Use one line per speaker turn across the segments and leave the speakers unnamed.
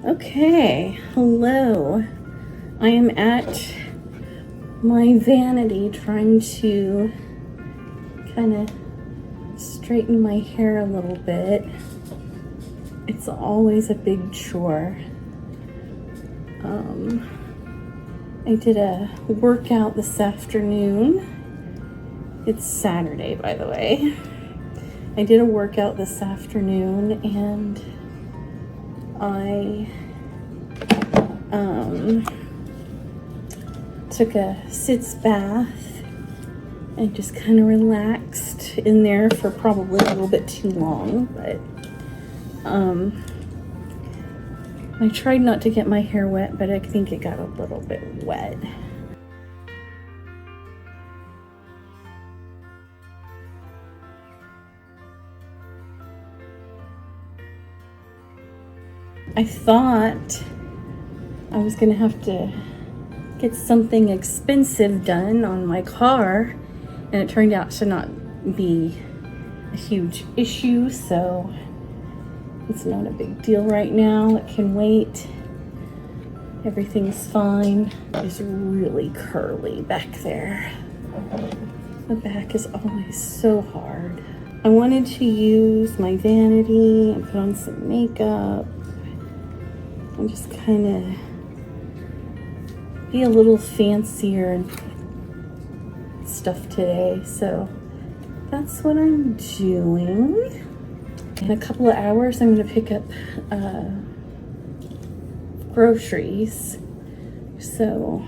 Okay, hello. I am at my vanity trying to kind of straighten my hair a little bit. It's always a big chore. I did a workout this afternoon. It's Saturday, by the way. I did a workout this afternoon and I took a sitz bath and just kind of relaxed in there for probably a little bit too long, but I tried not to get my hair wet, but I think it got a little bit wet. I thought I was gonna have to get something expensive done on my car, and it turned out to not be a huge issue, so it's not a big deal right now. It can wait. Everything's fine. It's really curly back there. The back is always so hard. I wanted to use my vanity and put on some makeup and just kind of be a little fancier and stuff today. So that's what I'm doing. In a couple of hours, I'm going to pick up groceries. So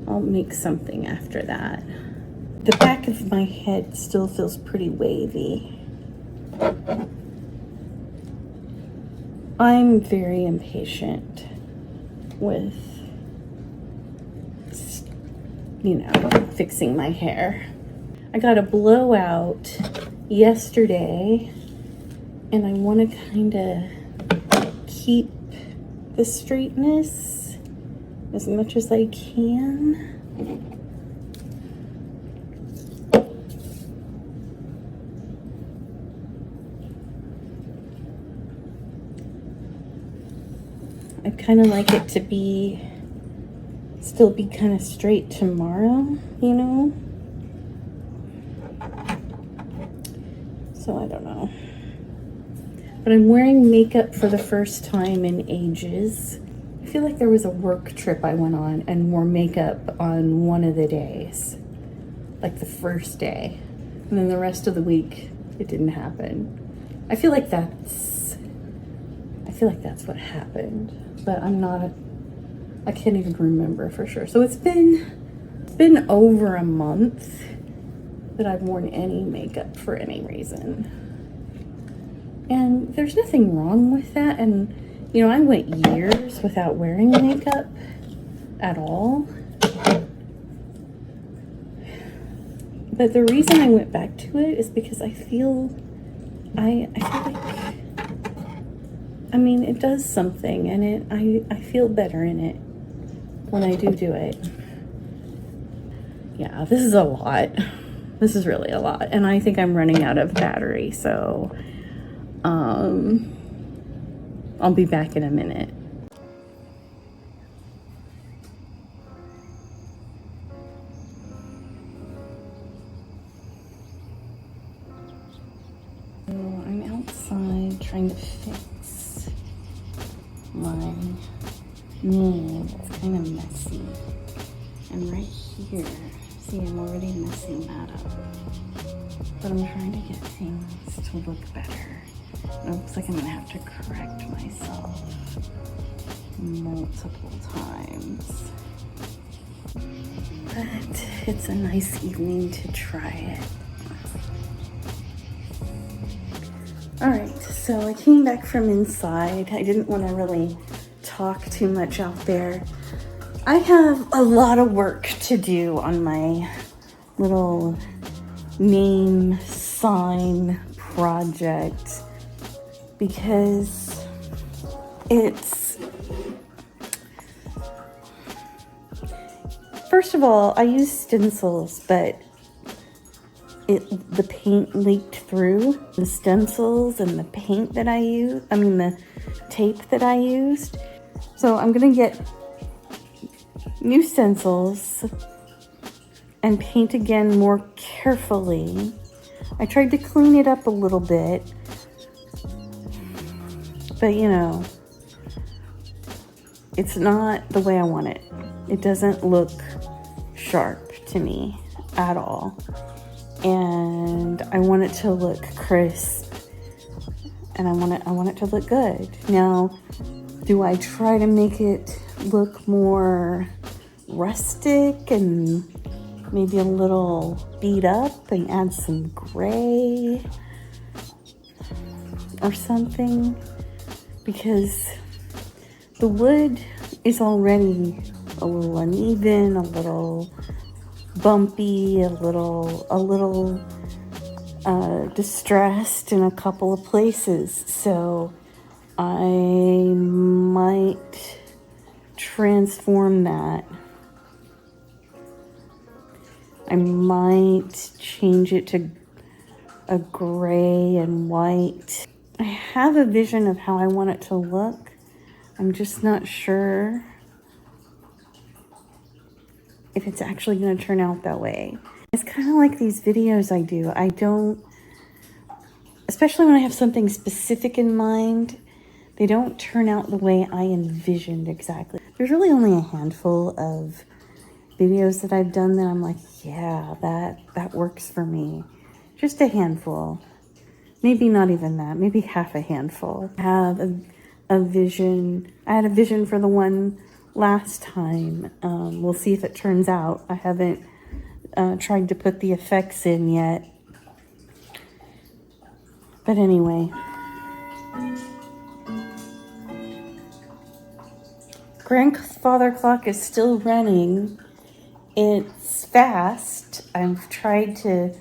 I'll make something after that. The back of my head still feels pretty wavy. I'm very impatient with, fixing my hair. I got a blowout yesterday and I want to kind of keep the straightness as much as I can. I kind of like it to still be kind of straight tomorrow, So I don't know. But I'm wearing makeup for the first time in ages. I feel like there was a work trip I went on and wore makeup on one of the days. Like the first day. And then the rest of the week, it didn't happen. I feel like that's what happened. But I can't even remember for sure. So it's been over a month that I've worn any makeup for any reason. And there's nothing wrong with that. And, I went years without wearing makeup at all. But the reason I went back to it is because I feel like, it does something, and I feel better in it when I do it. Yeah, this is a lot. This is really a lot, and I think I'm running out of battery, so I'll be back in a minute. So I'm outside trying to fix my knee. It's kind of messy. And right here, see, I'm already messing that up. But I'm trying to get things to look better. It looks like I'm gonna have to correct myself multiple times. But it's a nice evening to try it. Alright, so I came back from inside. I didn't want to really talk too much out there. I have a lot of work to do on my little name sign project because first of all, I use stencils, but the paint leaked through the stencils and the paint that I use. The tape that I used. So I'm gonna get new stencils and paint again more carefully. I tried to clean it up a little bit, but you know, it's not the way I want it. It doesn't look sharp to me at all. And I want it to look crisp, and I want it to look good. Now, do I try to make it look more rustic and maybe a little beat up and add some gray or something? Because the wood is already a little uneven, a little bumpy, a little distressed in a couple of places. So I might transform that. I might change it to a gray and white. I have a vision of how I want it to look. I'm just not sure if it's actually going to turn out that way. It's kind of like these videos I do. I don't, especially when I have something specific in mind, they don't turn out the way I envisioned exactly. There's really only a handful of videos that I've done that I'm like, yeah, that works for me. Just a handful. Maybe not even that, maybe half a handful. I have a vision. I had a vision for the one last time. We'll see if it turns out. I haven't tried to put the effects in yet. But anyway. Grandfather clock is still running. It's fast. I've tried to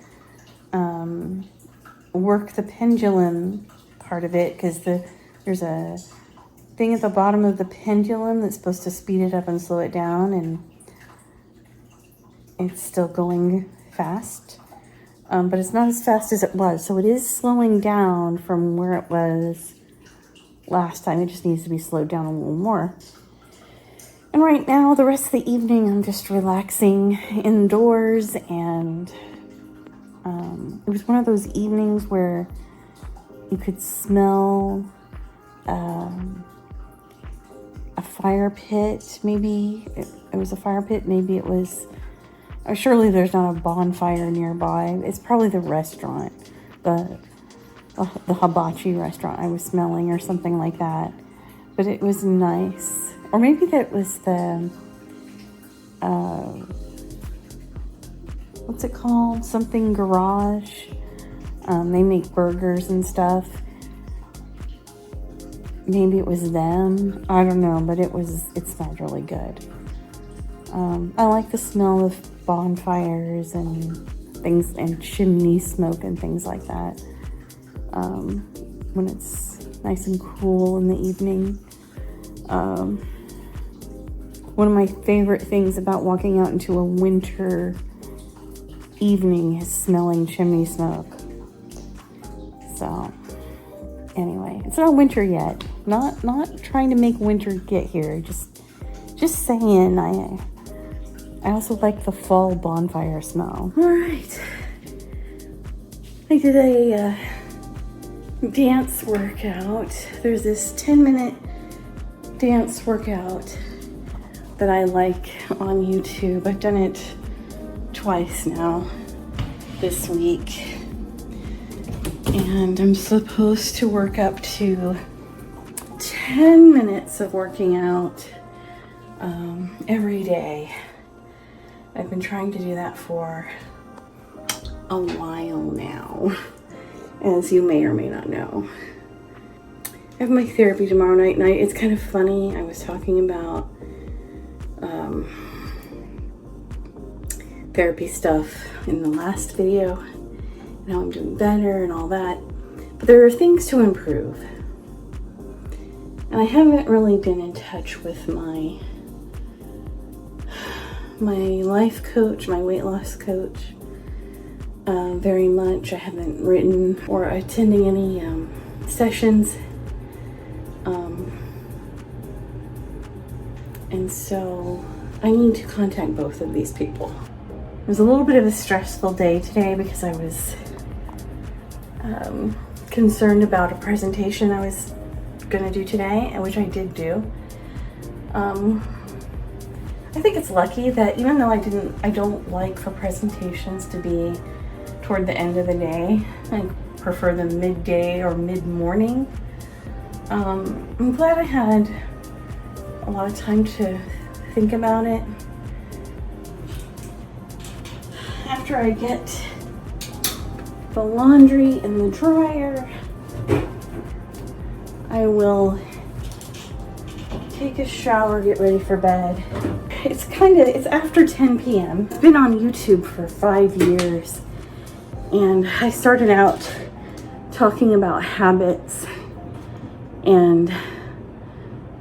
work the pendulum part of it, because there's a thing at the bottom of the pendulum that's supposed to speed it up and slow it down, and it's still going fast, but it's not as fast as it was, so it is slowing down from where it was last time. It just needs to be slowed down a little more. And right now, the rest of the evening, I'm just relaxing indoors, and it was one of those evenings where you could smell a fire pit. Maybe it was a fire pit. Maybe it was, surely there's not a bonfire nearby. It's probably the restaurant, the hibachi restaurant I was smelling, or something like that. But it was nice. Or maybe that was the, what's it called? Something Garage. They make burgers and stuff. Maybe it was them. I don't know, but it smelled really good. I like the smell of bonfires and things, and chimney smoke and things like that. When it's nice and cool in the evening. One of my favorite things about walking out into a winter evening is smelling chimney smoke. So anyway, it's not winter yet. Not trying to make winter get here. Just saying. I also like the fall bonfire smell. All right. I did a dance workout. There's this 10-minute dance workout that I like on YouTube. I've done it twice now this week. And I'm supposed to work up to 10 minutes of working out every day. I've been trying to do that for a while now, as you may or may not know. I have my therapy tomorrow night. It's kind of funny. I was talking about therapy stuff in the last video, and how I'm doing better and all that. But there are things to improve. And I haven't really been in touch with my life coach, my weight loss coach, very much. I haven't written or attending any sessions And so I need to contact both of these people. It was a little bit of a stressful day today because I was concerned about a presentation I was gonna do today, and which I did do. I think it's lucky that even though I don't like for presentations to be toward the end of the day. I prefer them midday or mid-morning. I'm glad I had a lot of time to think about it. After I get the laundry in the dryer, I will take a shower, get ready for bed. It's after 10 p.m. I've been on YouTube for 5 years, and I started out talking about habits and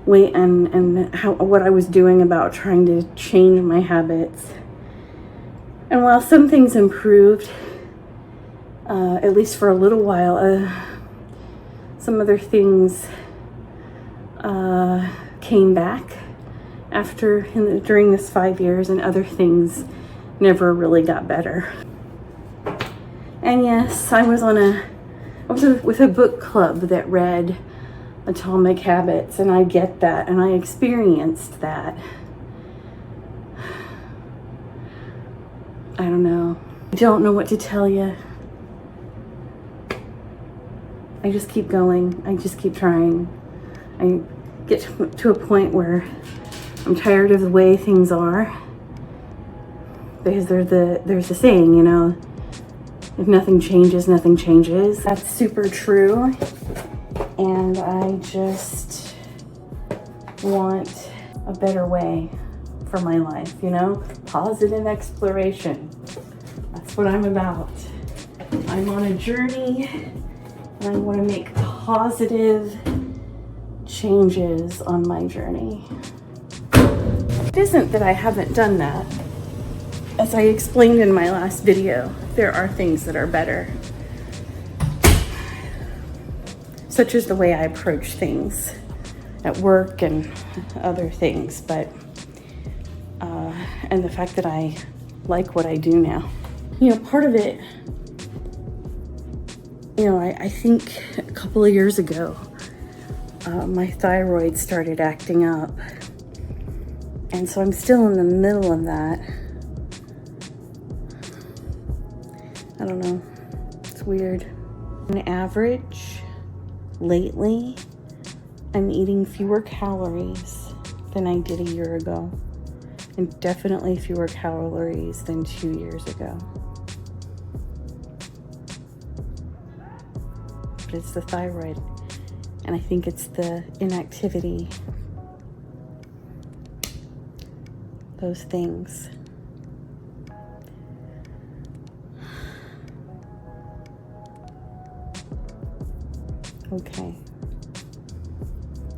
what I was doing about trying to change my habits. And while some things improved, at least for a little while, some other things came back during this 5 years, and other things never really got better. And yes, I was with a book club that read Atomic Habits, and I get that, and I experienced that. I don't know. I don't know what to tell you. I just keep going. I just keep trying. I get to a point where I'm tired of the way things are. Because there's a saying, you know, if nothing changes, nothing changes. That's super true. And I just want a better way for my life, you know? Positive exploration. That's what I'm about. I'm on a journey, and I want to make positive changes on my journey. It isn't that I haven't done that. As I explained in my last video, there are things that are better, such as the way I approach things at work and other things, but and the fact that I like what I do now. You know, part of it, you know, I think a couple of years ago, my thyroid started acting up, and so I'm still in the middle of that. I don't know, it's weird. On average, lately, I'm eating fewer calories than I did a year ago, and definitely fewer calories than 2 years ago. But it's the thyroid, and I think it's the inactivity, those things. Okay.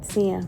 See ya.